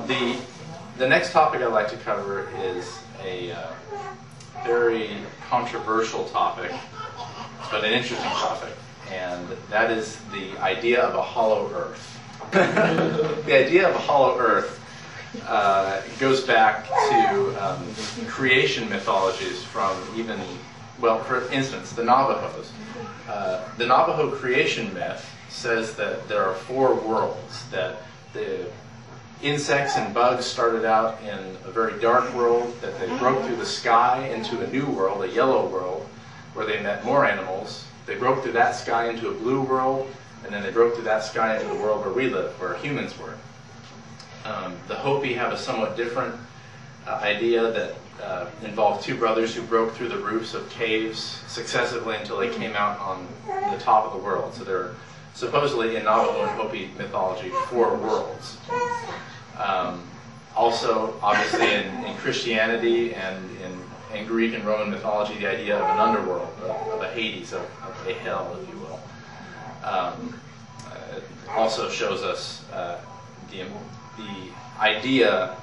The next topic I'd like to cover is a very controversial topic, but an interesting topic, and that is the idea of a hollow earth. The idea of a hollow earth goes back to creation mythologies from even, well, for instance, the Navajos. The Navajo creation myth says that there are four worlds, that the insects and bugs started out in a very dark world, that they broke through the sky into a new world, a yellow world, where they met more animals. They broke through that sky into a blue world, and then they broke through that sky into the world where we live, where humans were. The Hopi have a somewhat different idea that involved two brothers who broke through the roofs of caves successively until they came out on the top of the world. So there are supposedly in Navajo and Hopi mythology four worlds. Also, obviously in Christianity and in Greek and Roman mythology, the idea of an underworld, of a Hades, of a hell, if you will. Also shows us the idea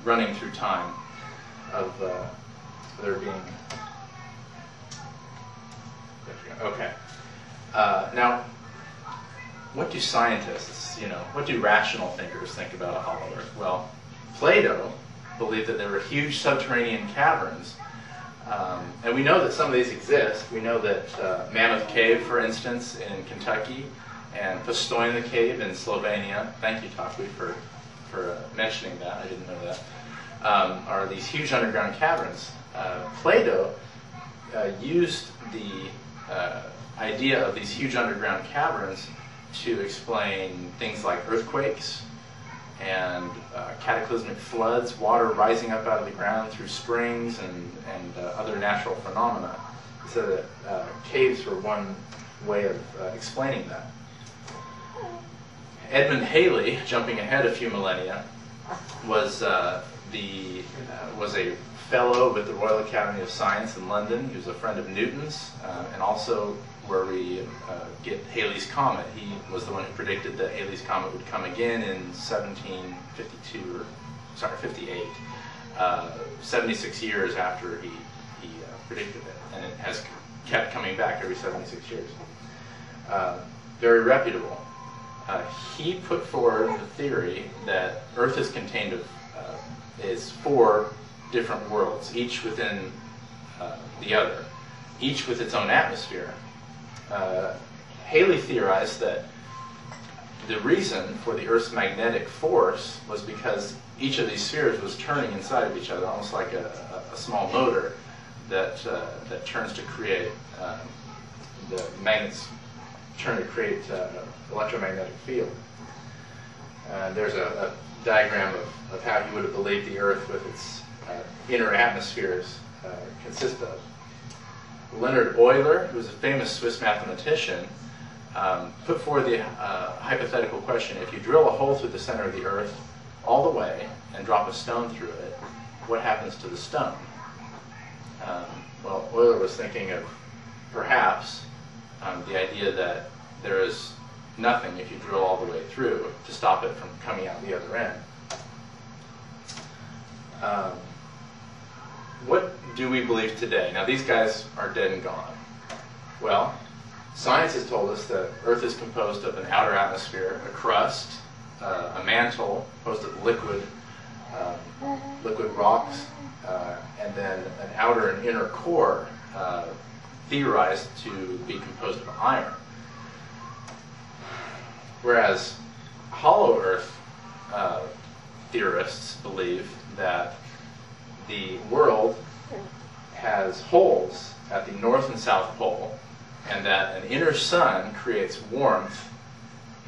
running through time of there being... Okay. Now, what do scientists, what do rational thinkers think about a hollow earth? Well, Plato believed that there were huge subterranean caverns, and we know that some of these exist. We know that Mammoth Cave, for instance, in Kentucky, and Postojna Cave in Slovenia, thank you, Takwi, for mentioning that, I didn't know that, are these huge underground caverns. Plato used the idea of these huge underground caverns to explain things like earthquakes and cataclysmic floods, water rising up out of the ground through springs and other natural phenomena. He said that caves were one way of explaining that. Edmund Halley, jumping ahead a few millennia, was a fellow with the Royal Academy of Science in London. He was a friend of Newton's, and also where we get Halley's Comet. He was the one who predicted that Halley's Comet would come again in 58, 76 years after he predicted it, and it has kept coming back every 76 years. Very reputable. He put forward the theory that Earth is contained of is four different worlds, each within the other, each with its own atmosphere. Halley theorized that the reason for the Earth's magnetic force was because each of these spheres was turning inside of each other, almost like a small motor that turns to create the magnets turn to create electromagnetic field. There's a diagram of how he would have believed the Earth with its inner atmospheres consist of. Leonhard Euler, who was a famous Swiss mathematician, put forward the hypothetical question: if you drill a hole through the center of the Earth all the way and drop a stone through it, what happens to the stone? Well, Euler was thinking of perhaps the idea that there is nothing, if you drill all the way through, to stop it from coming out the other end. What do we believe today? Now, these guys are dead and gone. Well, science has told us that Earth is composed of an outer atmosphere, a crust, a mantle composed of liquid rocks, and then an outer and inner core theorized to be composed of iron. Whereas hollow Earth theorists believe that the world has holes at the north and south pole, and that an inner sun creates warmth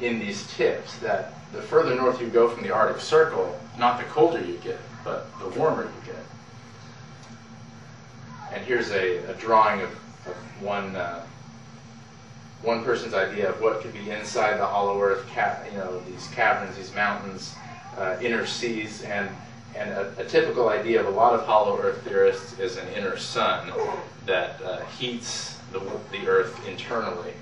in these tips, that the further north you go from the Arctic Circle, not the colder you get, but the warmer you get. And here's a drawing of one person's idea of what could be inside the hollow earth, these caverns, these mountains, inner seas, and a typical idea of a lot of hollow earth theorists is an inner sun that heats the earth internally.